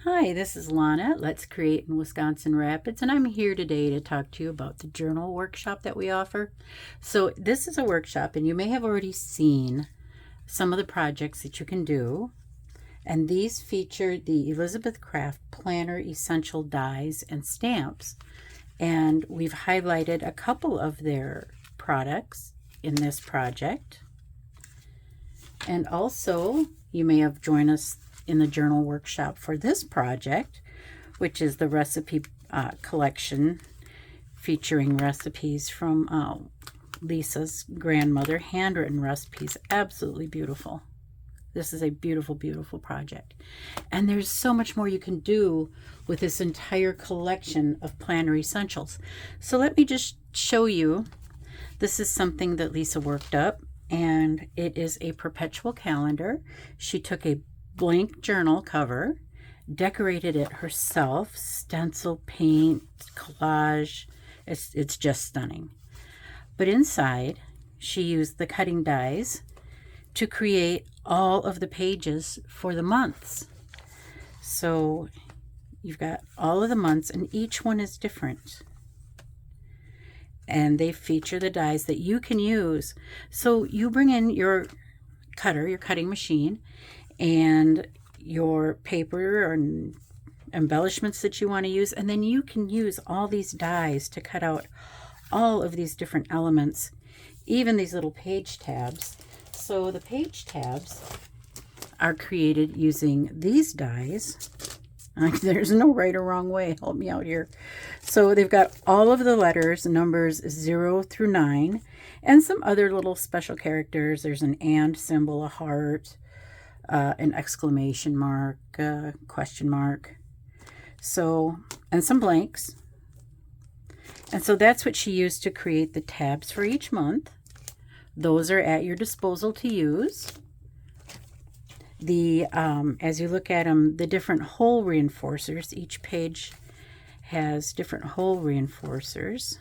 Hi, this is Lana at Let's Create in Wisconsin Rapids, and I'm here today to talk to you about the journal workshop that we offer. So this is a workshop, and you may have already seen some of the projects that you can do, and these feature the Elizabeth Craft Planner Essential Dies and Stamps, and we've highlighted a couple of their products in this project. And also, you may have joined us in the journal workshop for this project, which is the recipe collection featuring recipes from Lisa's grandmother, handwritten recipes. Absolutely beautiful. This is a beautiful, beautiful project. And there's so much more you can do with this entire collection of planner essentials. So let me just show you. This is something that Lisa worked up, and it is a perpetual calendar. She took a blank journal cover, decorated it herself, stencil, paint, collage. It's just stunning. But inside, she used the cutting dies to create all of the pages for the months. So you've got all of the months, and each one is different. And they feature the dies that you can use. So you bring in your cutter, your cutting machine, and your paper and embellishments that you want to use, and then you can use all these dies to cut out all of these different elements, even these little page tabs. So the page tabs are created using these dies. There's no right or wrong way. Help me out here. So they've got all of the letters, numbers 0 through 9, and some other little special characters. There's an and symbol, a heart, an exclamation mark, question mark. So, and some blanks. And so that's what she used to create the tabs for each month. Those are at your disposal to use. As you look at them, the different hole reinforcers, each page has different hole reinforcers,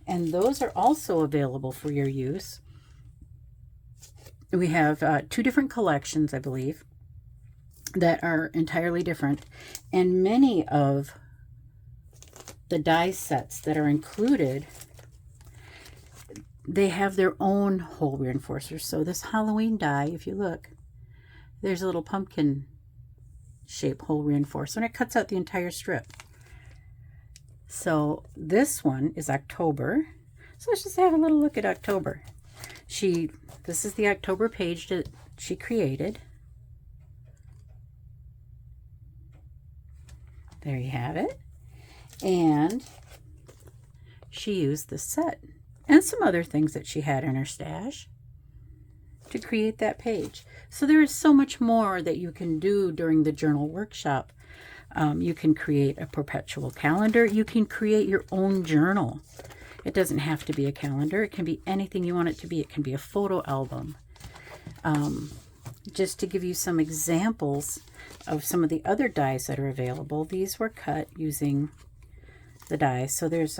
and those are also available for your use. We have 2 different collections, I believe, that are entirely different, and many of the die sets that are included, they have their own hole reinforcers. So this Halloween die, if you look, there's a little pumpkin shape hole reinforcer, and it cuts out the entire strip. So this one is October. So let's just have a little look at October. This is the October page that she created. There you have it. And she used this set and some other things that she had in her stash to create that page. So there is so much more that you can do during the journal workshop. You can create a perpetual calendar. You can create your own journal. It doesn't have to be a calendar. It can be anything you want it to be. It can be a photo album. Just to give you some examples of some of the other dies that are available, these were cut using the dies. So there's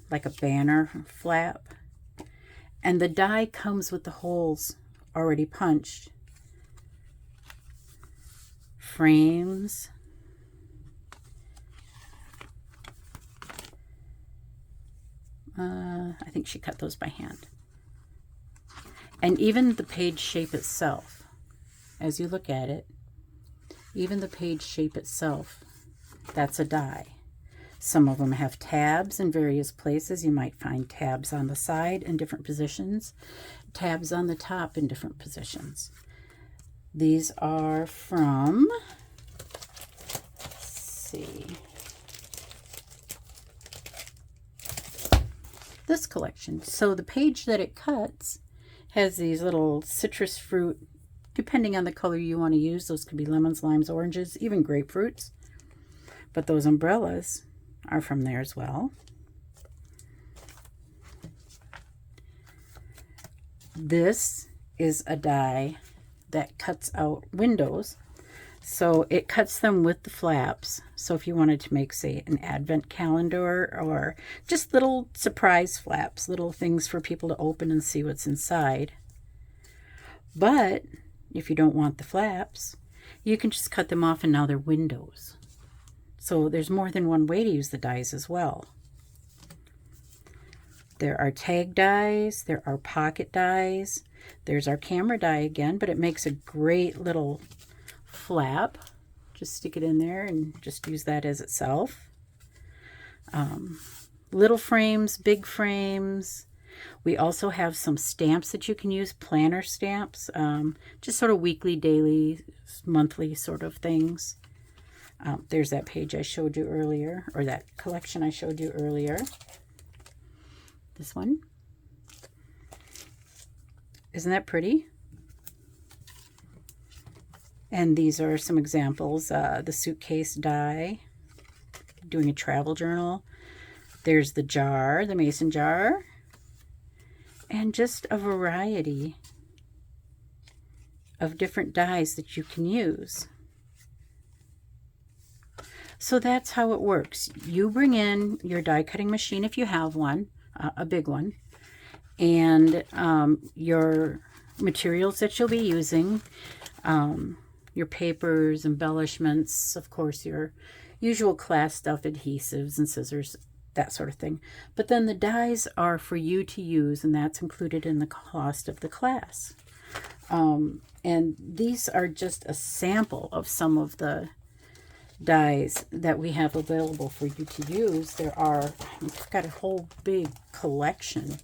like a banner flap, and the die comes with the holes already punched. Frames. I think she cut those by hand. And even the page shape itself, as you look at it, even the page shape itself, that's a die. Some of them have tabs in various places. You might find tabs on the side in different positions, tabs on the top in different positions. These are from, let's see, this collection. So the page that it cuts has these little citrus fruit, depending on the color you want to use. Those could be lemons, limes, oranges, even grapefruits. But those umbrellas are from there as well. This is a die that cuts out windows. So it cuts them with the flaps. So if you wanted to make, say, an advent calendar or just little surprise flaps, little things for people to open and see what's inside. But if you don't want the flaps, you can just cut them off and now they're windows. So there's more than one way to use the dies as well. There are tag dies, there are pocket dies, there's our camera die again, but it makes a great little flap. Just stick it in there and just use that as itself. Little frames, big frames. We also have some stamps that you can use, planner stamps, just sort of weekly, daily, monthly sort of things. There's that page I showed you earlier, or that collection I showed you earlier. This one. Isn't that pretty? And these are some examples. The suitcase die, doing a travel journal. There's the jar, the mason jar. And just a variety of different dies that you can use. So that's how it works. You bring in your die cutting machine if you have one, a big one, and your materials that you'll be using, your papers, embellishments, of course, your usual class stuff, adhesives and scissors, that sort of thing. But then the dies are for you to use, and that's included in the cost of the class. And these are just a sample of some of the dies that we have available for you to use. We've got a whole big collection.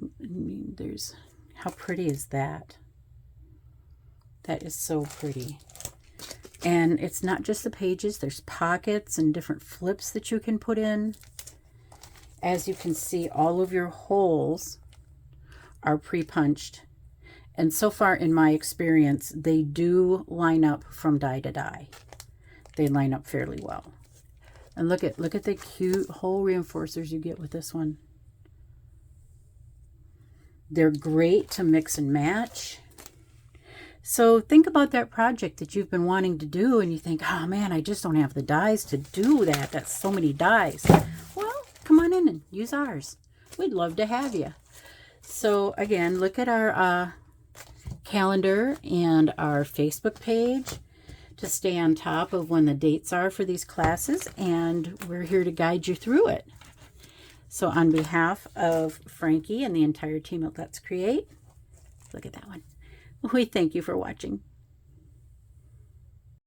I mean, how pretty is that? That is so pretty. And it's not just the pages, there's pockets and different flips that you can put in. As you can see, all of your holes are pre-punched. And so far in my experience, they do line up from die to die. They line up fairly well. And look at the cute hole reinforcers you get with this one. They're great to mix and match. So think about that project that you've been wanting to do and you think, oh man, I just don't have the dies to do that. That's so many dies. Well, come on in and use ours. We'd love to have you. So again, look at our calendar and our Facebook page to stay on top of when the dates are for these classes, and we're here to guide you through it. So on behalf of Frankie and the entire team at Let's Create, look at that one. We thank you for watching.